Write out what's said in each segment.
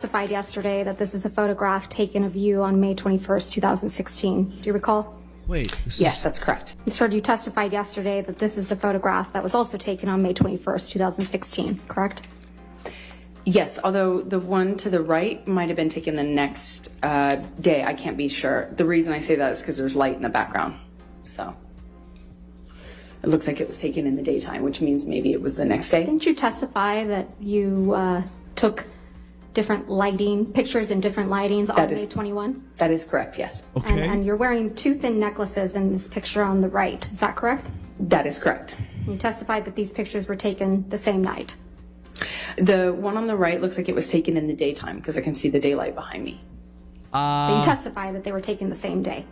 Testified yesterday that this is a photograph taken of you on May 21st, 2016. Do you recall? Wait. Yes, that's correct. Mr. You testified yesterday that this is a photograph that was also taken on May 21st, 2016, correct? Yes, although the one to the right might have been taken the next day. I can't be sure. The reason I say that is because there's light in the background. So it looks like it was taken in the daytime, which means maybe it was the next day. Didn't you testify that you took different lighting, pictures in different lightings on May 21? That is correct, yes. Okay. And you're wearing two thin necklaces in this picture on the right. Is that correct? That is correct. You testified that these pictures were taken the same night. The one on the right looks like it was taken in the daytime because I can see the daylight behind me. But you testified that they were taken the same day.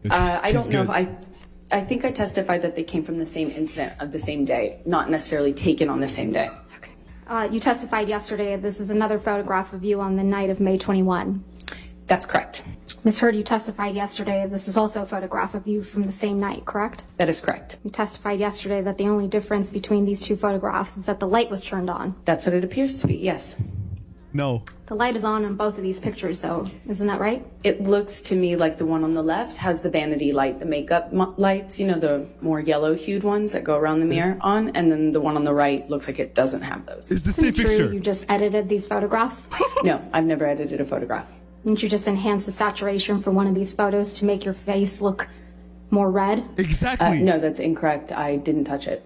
I don't know if I think I testified that they came from the same incident of the same day, not necessarily taken on the same day. Okay. You testified yesterday that this is another photograph of you on the night of May 21. That's correct. Ms. Hurd, you testified yesterday that this is also a photograph of you from the same night, correct? That is correct. You testified yesterday that the only difference between these two photographs is that the light was turned on. That's what it appears to be, yes. No. The light is on both of these pictures, though. Isn't that right? It looks to me like the one on the left has the vanity light, the makeup lights, you know, the more yellow-hued ones that go around the mirror on, and then the one on the right looks like it doesn't have those. It's the same True, picture. you just edited these photographs? No, I've never edited a photograph. Didn't you just enhance the saturation for one of these photos to make your face look more red? Exactly. No, that's incorrect. I didn't touch it.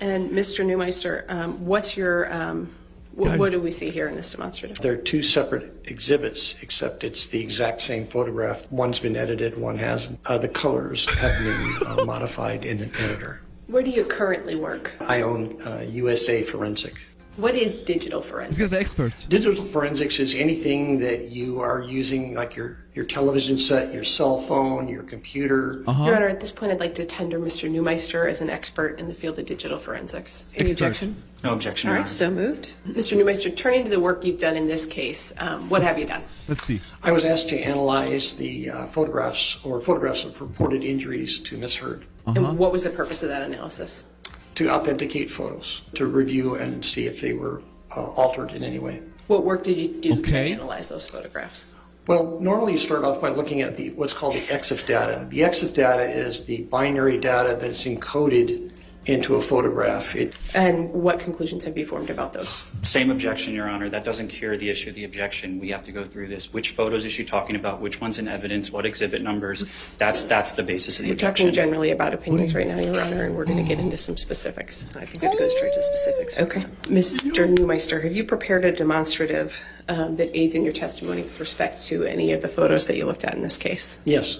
And Mr. Neumeister, what's your, what do we see here in this demonstrative? They're two separate exhibits, except it's the exact same photograph. One's been edited, one hasn't. The colors have been modified in an editor. Where do you currently work? I own USA Forensic. What is digital forensics? This guy's an expert. Digital forensics is anything that you are using, like your television set, your cell phone, your computer. Your Honor, at this point, I'd like to tender Mr. Neumeister as an expert in the field of digital forensics. Any objection? No objection, All Your right, Honor. so moved. Mr. Neumeister, turning to the work you've done in this case, what have you done? Let's see. I was asked to analyze the photographs of purported injuries to Ms. Hurd, And what was the purpose of that analysis? to authenticate photos, to review and see if they were altered in any way. What work did you do to Okay. analyze those photographs? Well, normally you start off by looking at what's called the EXIF data. The EXIF data is the binary data that's encoded into a photograph. And what conclusions have you formed about those? Same objection, Your Honor. That doesn't cure the issue of the objection. We have to go through this. Which photos is she talking about? Which one's in evidence? What exhibit numbers? That's the basis of the We're objection. talking generally about opinions right now, Your Honor, and we're going to get into some specifics. I think I'd go straight to the specifics. Okay. Mr. Neumeister, have you prepared a demonstrative that aids in your testimony with respect to any of the photos that you looked at in this case? Yes.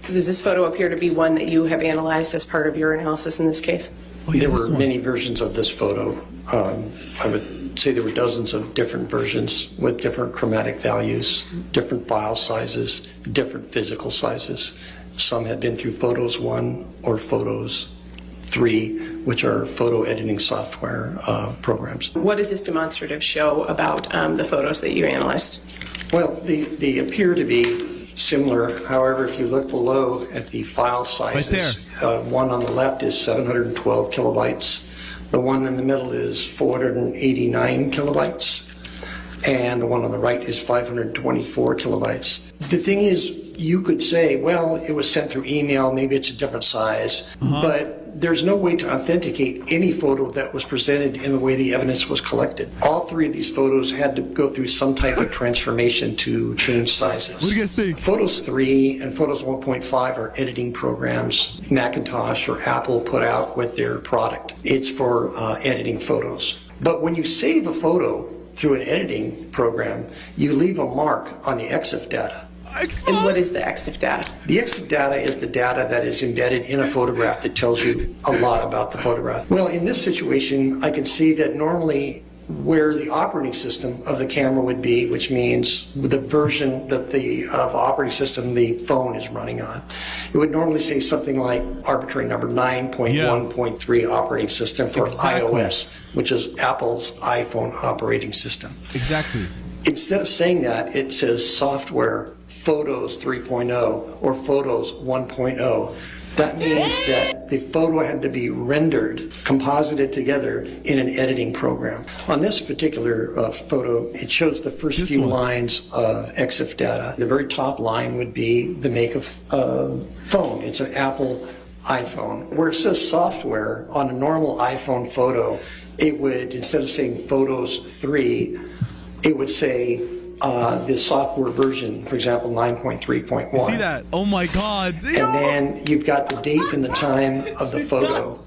Does this photo appear to be one that you have analyzed as part of your analysis in this case? Oh, yeah, There this were one. many versions of this photo. I would say there were dozens of different versions with different chromatic values, different file sizes, different physical sizes. Some had been through Photos 1 or Photos 3, which are photo editing software programs. What does this demonstrative show about the photos that you analyzed? Well, they appear to be similar. However, if you look below at the file sizes, one on the left is 712 kilobytes. The one in the middle is 489 kilobytes. And the one on the right is 524 kilobytes. The thing is, you could say, well, it was sent through email, maybe it's a different size, but there's no way to authenticate any photo that was presented in the way the evidence was collected. All three of these photos had to go through some type of transformation to change sizes. What do you guys think? Photos 3 and Photos 1.5 are editing programs Macintosh or Apple put out with their product. It's for editing photos. But when you save a photo through an editing program, you leave a mark on the EXIF data. And what is the EXIF data? The EXIF data is the data that is embedded in a photograph that tells you a lot about the photograph. Well, in this situation, I can see that normally where the operating system of the camera would be, which means the version that of operating system the phone is running on, it would normally say something like arbitrary number 9.1.3 operating system for iOS, which is Apple's iPhone operating system. Exactly. Instead of saying that, it says software Photos 3.0 or Photos 1.0. That means that the photo had to be rendered, composited together in an editing program. On this particular photo, it shows the first few lines of EXIF data. The very top line would be the make of phone. It's an Apple iPhone. Where it says software, on a normal iPhone photo, it would, instead of saying Photos 3, it would say the software version, for example, 9.3.1. See that? Oh my God. And then you've got the date and the time of the photo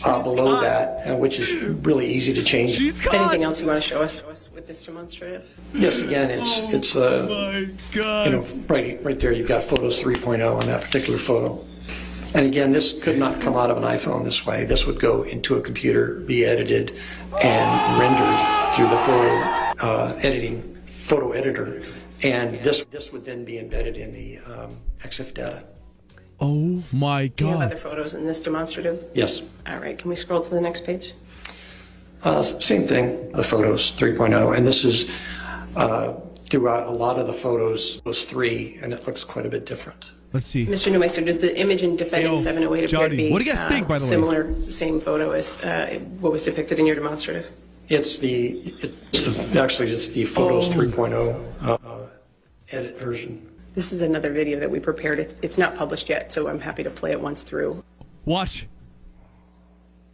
below that, which is really easy to change. Anything else you want to show us with this demonstrative? Yes, again, it's My God. you know, right there, you've got Photos 3.0 on that particular photo. And again, this could not come out of an iPhone this way. This would go into a computer, be edited, and rendered through the photo editor, and this would then be embedded in the EXIF data. Oh my Do you have other God. photos in this demonstrative? Yes. All right, can we scroll to the next page? Same thing, the Photos 3.0, and this is throughout a lot of the photos, those three, and it looks quite a bit different. Let's see. Mr. Neumeister, does the image in Defendant Hey, 708 appear Johnny, to be what do you guys think, by the way? similar, same photo as what was depicted in your demonstrative? It's the Photos 3.0 edit version. This is another video that we prepared. It's not published yet, so I'm happy to play it once through. Watch.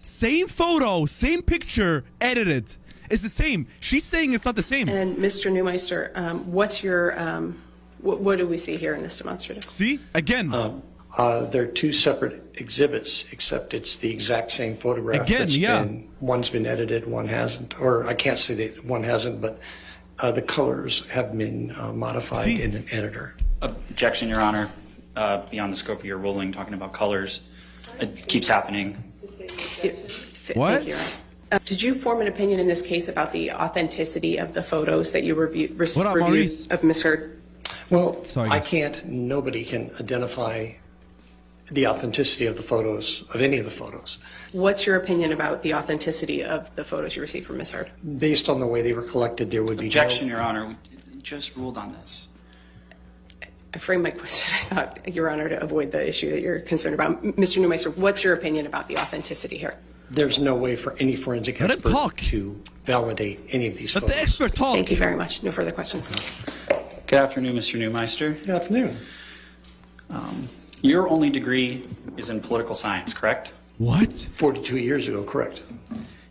Same photo, same picture, edited. It's the same. She's saying it's not the same. And Mr. Neumeister, what's your, what do we see here in this demonstrative? See? Again. They're two separate exhibits, except it's the exact same photograph. Again, yeah. One's been edited, one hasn't. Or I can't say that one hasn't, but the colors have been modified See? in an editor. Objection, Your Honor. Beyond the scope of your ruling, talking about colors. It keeps happening. What? Thank you, Your Honor. Did you form an opinion in this case about the authenticity of the photos that you reviewed Maurice? of Ms. Heard? Well, Sorry, I guys. nobody can identify the authenticity of the photos, of any of the photos, What's your opinion about the authenticity of the photos you received from Ms. Heard? based on the way they were collected. There would be Objection, Your Honor. We just ruled on this. I framed my question, I thought, Your Honor, to avoid the issue that you're concerned about. Mr. Neumeister, what's your opinion about the authenticity here? There's no way for any forensic Let him expert talk. to validate any of these Let photos. the expert talk. Thank you very much. No further questions. Good afternoon, Mr. Neumeister. Good afternoon. Your only degree is in political science, correct? What? 42 years ago, correct.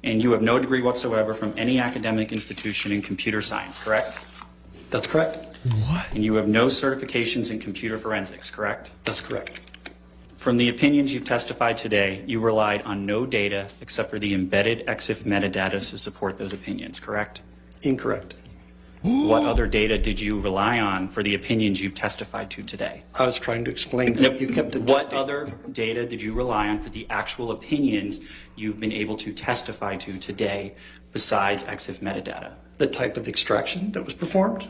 And you have no degree whatsoever from any academic institution in computer science, correct? That's correct. What? And you have no certifications in computer forensics, correct? That's correct. From the opinions you've testified today, you relied on no data except for the embedded EXIF metadata to support those opinions, correct? Incorrect. What other data did you rely on for the opinions you've testified to today? I was trying to explain that you kept it. What other data did you rely on for the actual opinions you've been able to testify to today besides EXIF metadata? The type of extraction that was performed?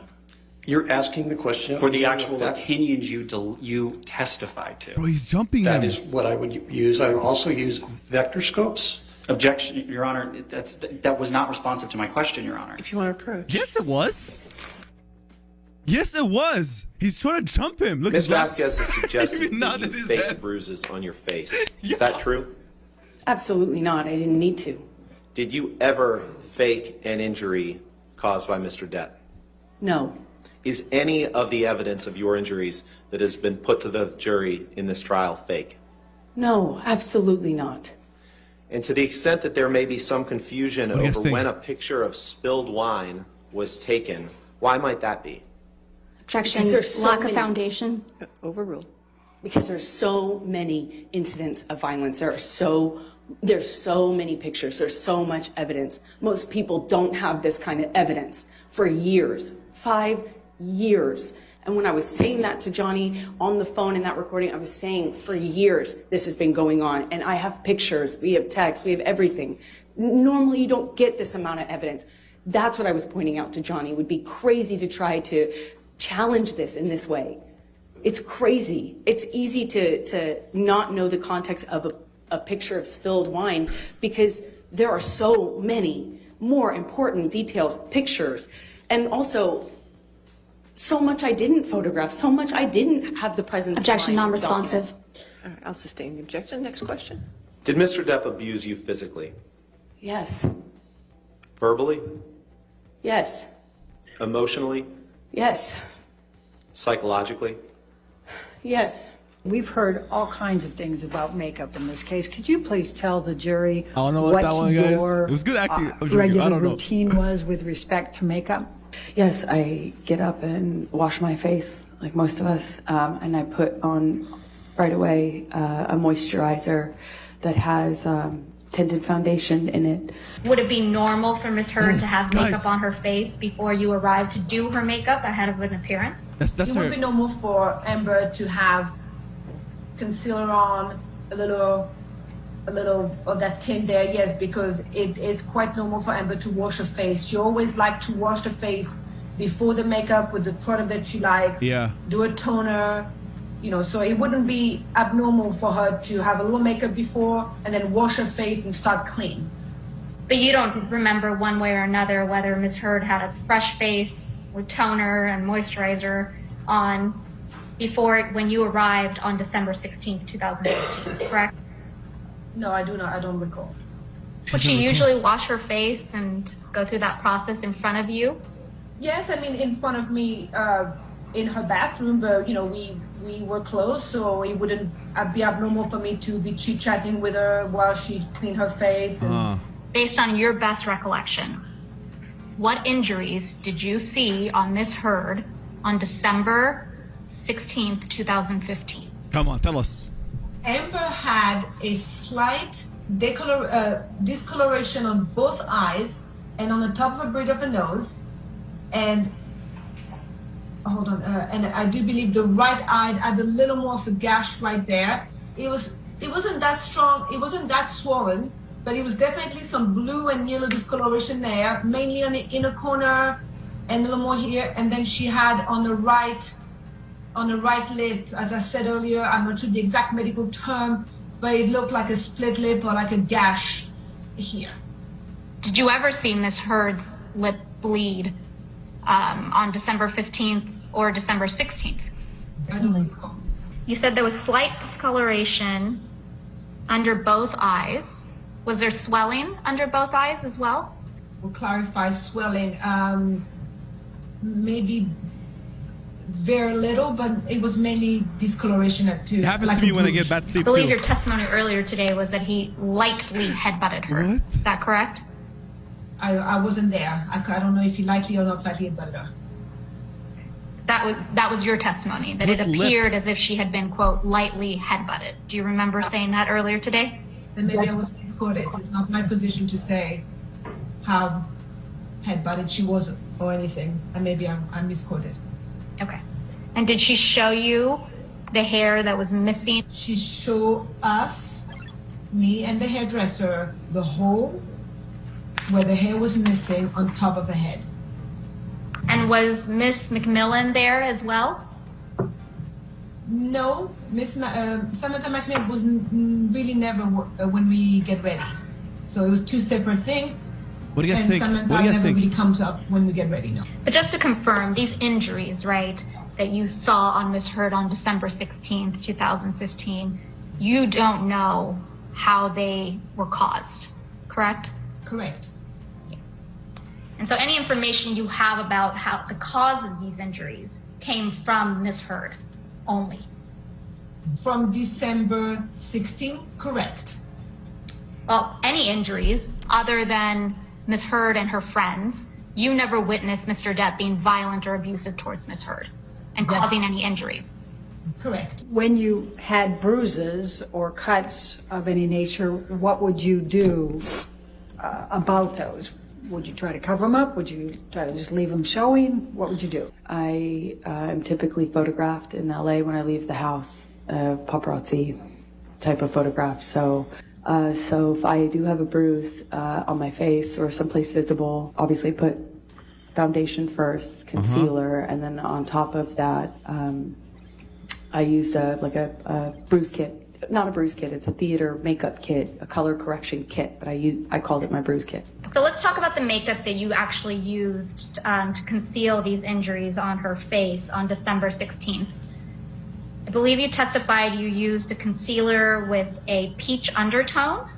You're asking the question. For the actual that, opinions you testified to? Bro, he's jumping that him. is what I would use. I would also use vector scopes. Objection, Your Honor. That was not responsive to my question, Your Honor. If you want to approach. Yes, it was. Yes, it was. He's trying to jump him. Look Ms. at that. Vasquez has suggested Even that nodded you his faked head. bruises on your face. Is that true? Absolutely not. I didn't need to. Did you ever fake an injury caused by Mr. Dett? No. Is any of the evidence of your injuries that has been put to the jury in this trial fake? No, absolutely not. And to the extent that there may be some confusion do you guys over think? when a picture of spilled wine was taken, why might that be? Objection, Because there's so lack of many- foundation. Overruled. Because there's so many incidents of violence. There's so many pictures. There's so much evidence. Most people don't have this kind of evidence for years, 5 years. And when I was saying that to Johnny on the phone in that recording, I was saying for years this has been going on. And I have pictures, we have texts, we have everything. Normally you don't get this amount of evidence. That's what I was pointing out to Johnny. It would be crazy to try to challenge this in this way. It's crazy. It's easy to not know the context of a picture of spilled wine because there are so many more important details, pictures, and also so much I didn't photograph, so much I didn't have the presence Objection, of mind to non-responsive. document. All right, I'll sustain the objection. Next question. Did Mr. Depp abuse you physically? Yes. Verbally? Yes. Emotionally? Yes. Psychologically? Yes. We've heard all kinds of things about makeup in this case. Could you please tell the jury I don't know what that one, guys. your It was good acting. I'm joking. I regular don't know. routine was with respect to makeup? Yes, I get up and wash my face like most of us, and I put on right away a moisturizer that has tinted foundation in it. Would it be normal for Miss Heard to have makeup Guys. on her face before you arrived to do her makeup ahead of an appearance? That's It would her. be normal for Amber to have concealer on, a little of that tint there, yes, because it is quite normal for Amber to wash her face. She always likes to wash the face before the makeup with the product that she likes. Yeah. Do a toner, so it wouldn't be abnormal for her to have a little makeup before and then wash her face and start clean. But you don't remember one way or another whether Miss Heard had a fresh face with toner and moisturizer on before when you arrived on December 16th, 2015, correct? No, I do not. I don't recall. Would she usually wash her face and go through that process in front of you? Yes, I mean in front of me in her bathroom, but we were close, so it wouldn't be abnormal for me to be chit-chatting with her while she cleaned her face. And Based on your best recollection, what injuries did you see on Miss Heard on December 16th, 2015? Come on, tell us. Amber had a slight discoloration on both eyes and on the top of the bridge of the nose, and and I do believe the right eye had a little more of a gash right there. It wasn't that strong, it wasn't that swollen, but it was definitely some blue and yellow discoloration there, mainly on the inner corner and a little more here. And then she had on the right lip, as I said earlier, I'm not sure the exact medical term, but it looked like a split lip or like a gash here. Did you ever see Miss Heard's lip bleed on December 15th or December 16th? I don't recall. You said there was slight discoloration under both eyes. Was there swelling under both eyes as well? We'll clarify swelling. Maybe very little, but it was mainly discoloration at two. It happens to me when I get bad I sleep believe too. your testimony earlier today was that he lightly headbutted her. What? Is that correct? I wasn't there. I don't know if he lightly or not lightly headbutted her. That was your testimony, that it Split lip. appeared as if she had been, quote, lightly headbutted. Do you remember saying that earlier today? Then maybe I was misquoted. It's not my position to say how headbutted she was or anything. And maybe I'm misquoted. Okay. And did she show you the hair that was missing? She showed us, me and the hairdresser, the hole where the hair was missing on top of the head. And was Miss McMillan there as well? No, Samantha McNair was really never when we get ready. So it was two separate things. What do you guys and think? Samantha What do you guys never think? really comes up when we get ready, no. But just to confirm, these injuries, right, that you saw on Miss Heard on December 16th, 2015, you don't know how they were caused, correct? Correct. And so any information you have about how the cause of these injuries came from Miss Heard only. From December 16, correct. Well, any injuries other than Miss Heard and her friends, you never witnessed Mr. Depp being violent or abusive towards Miss Heard and Yes. causing any injuries. Correct. When you had bruises or cuts of any nature, what would you do about those? Would you try to cover them up? Would you try to just leave them showing? What would you do? I am typically photographed in LA when I leave the house, paparazzi type of photograph. So if I do have a bruise on my face or someplace visible, obviously put foundation first, concealer, and then on top of that, I used a bruise kit. Not a bruise kit, it's a theater makeup kit, a color correction kit, but I called it my bruise kit. So let's talk about the makeup that you actually used to conceal these injuries on her face on December 16th. I believe you testified you used a concealer with a peach undertone.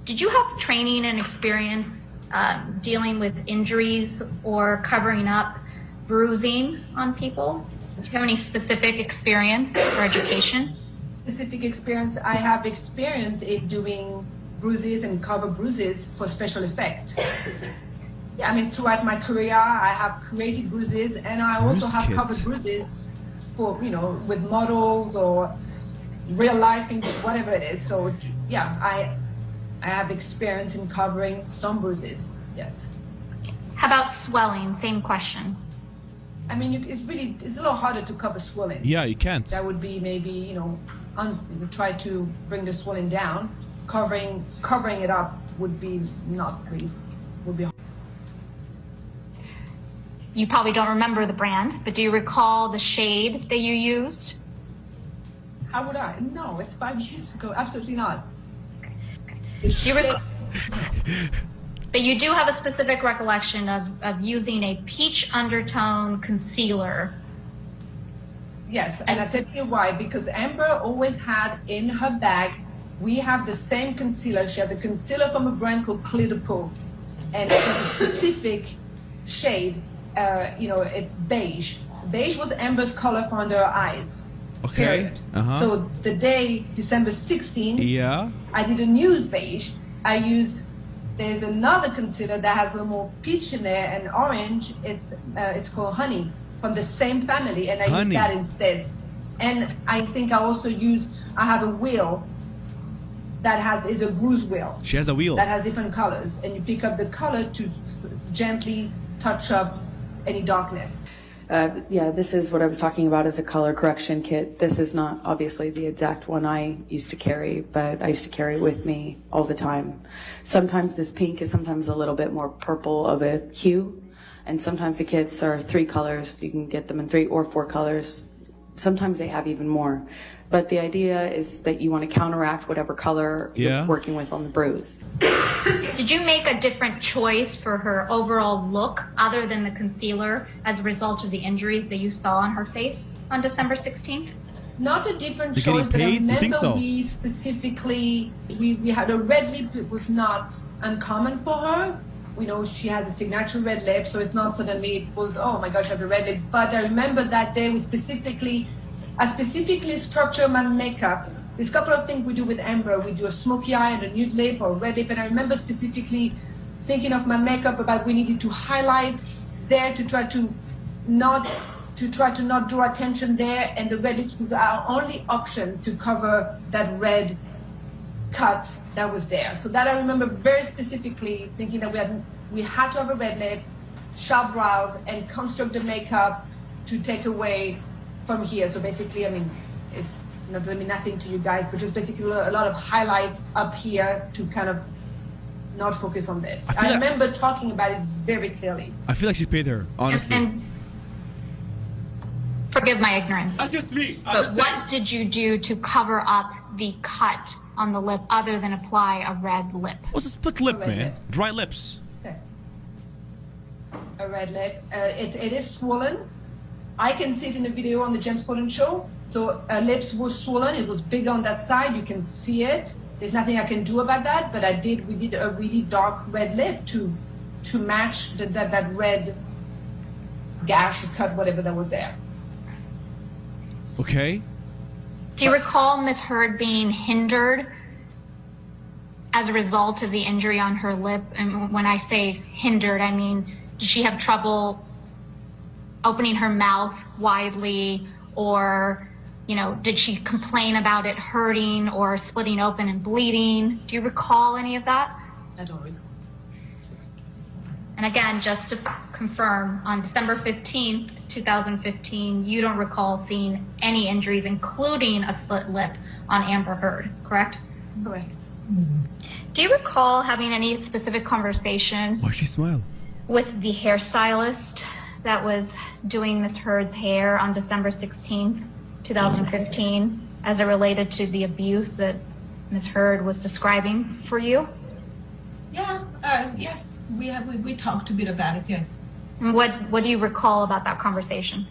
Did you have training and experience dealing with injuries or covering up bruising on people? Do you have any specific experience or education? Specific experience, I have experience in doing bruises and cover bruises for special effect. Yeah, I mean, throughout my career, I have created bruises, and I also have covered bruises for, you know, with models or real life things, whatever it is. So yeah, I have experience in covering some bruises, yes. How about swelling? Same question. I mean, it's a little harder to cover swelling. Yeah, you can't. That would be maybe, you know, try to bring the swelling down. Covering it up would be not pretty, would be hard. You probably don't remember the brand, but do you recall the shade that you used? How would I? No, it's 5 years ago. Absolutely not. Do you but you do have a specific recollection of using a peach undertone concealer. Yes, and I'll tell you why. Because Amber always had in her bag, we have the same concealer. She has a concealer from a brand called Clear the Pro, and it's a specific shade. You know, it's beige. Beige was Amber's color for under her eyes. Okay. Period. So the day, December 16th, Yeah. I didn't use beige. There's another concealer that has a little more peach in there and orange. It's called Honey, from the same family, and I use that instead. And I think I have a wheel that is a bruise wheel. She has a wheel. That has different colors, and you pick up the color to gently touch up any darkness. Yeah, this is what I was talking about as a color correction kit. This is not obviously the exact one I used to carry, but I used to carry it with me all the time. Sometimes this pink is sometimes a little bit more purple of a hue, and sometimes the kits are 3 colors. You can get them in 3 or 4 colors. Sometimes they have even more. But the idea is that you want to counteract whatever color you're working with on the bruise. Did you make a different choice for her overall look other than the concealer as a result of the injuries that you saw on her face on December 16th? Not a different choice, but I remember we specifically, we had a red lip. It was not uncommon for her. We know she has a signature red lip, so it's not suddenly it was, oh my gosh, she has a red lip. But I remember that day I specifically structure my makeup. There's a couple of things we do with Amber. We do a smoky eye and a nude lip or red lip, and I remember specifically thinking of my makeup about we needed to highlight there to try to not draw attention there, and the red lips was our only option to cover that red cut that was there. So that I remember very specifically thinking that we had to have a red lip, sharp brows, and construct the makeup to take away from here. So basically, I mean, it's not going to mean nothing to you guys, but just basically a lot of highlight up here to kind of not focus on this. I remember talking about it very clearly. I feel like she paid her, honestly. And forgive my ignorance. That's just me. But what did you do to cover up the cut on the lip other than apply a red lip? What's a split lip, man? Dry lips. A red lip. It is swollen. I can see it in the video on the James Corden show. So her lips was swollen. It was big on that side. You can see it. There's nothing I can do about that. But we did a really dark red lip to match that red gash or cut, whatever that was there. Okay. Do you recall Ms. Heard being hindered as a result of the injury on her lip? And when I say hindered, I mean, did she have trouble opening her mouth widely, or, you know, did she complain about it hurting or splitting open and bleeding? Do you recall any of that? I don't recall. And again, just to confirm, on December 15th, 2015, you don't recall seeing any injuries, including a split lip on Amber Heard, correct? Correct. Do you recall having any specific conversation Why'd she smile? with the hairstylist that was doing Ms. Heard's hair on December 16th, 2015, as it related to the abuse that Ms. Heard was describing for you? Yeah, yes. We talked a bit about it, yes. And what do you recall about that conversation?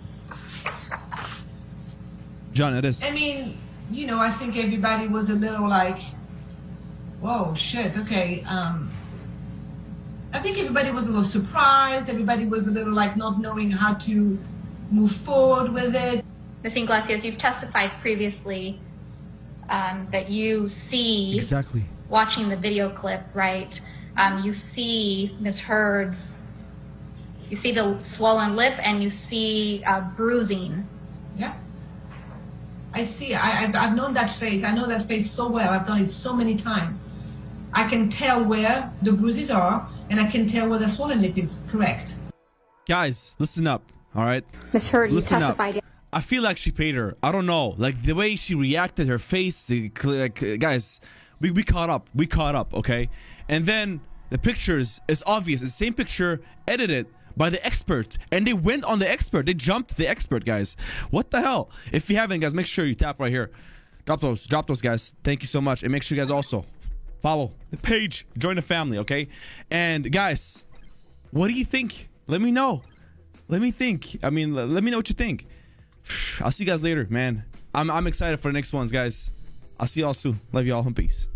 John, it is. I mean, you know, I think everybody was a little like, whoa, shit, okay. I think everybody was a little surprised. Everybody was a little like not knowing how to move forward with it. Ms. Iglesias, you've testified previously that you see, Exactly. watching the video clip, right? You see Ms. Heard's, you see the swollen lip and you see bruising. Yeah. I see. I've known that face. I know that face so well. I've done it so many times. I can tell where the bruises are, and I can tell where the swollen lip is. Correct. Guys, listen up. All right. Ms. Heard, you Listen up. testified. I feel like she paid her. I don't know. Like the way she reacted, her face. Guys, we caught up. We caught up. Okay. And then the pictures is obvious. It's the same picture edited by the expert, and they went on the expert. They jumped the expert, guys. What the hell? If you haven't, guys, make sure you tap right here. Drop those, guys. Thank you so much, and make sure you guys also follow the page, join the family, okay? And guys, what do you think? Let me know. Let me think. I mean, let me know what you think. I'll see you guys later, man. I'm excited for the next ones, guys. I'll see y'all soon. Love y'all. Peace.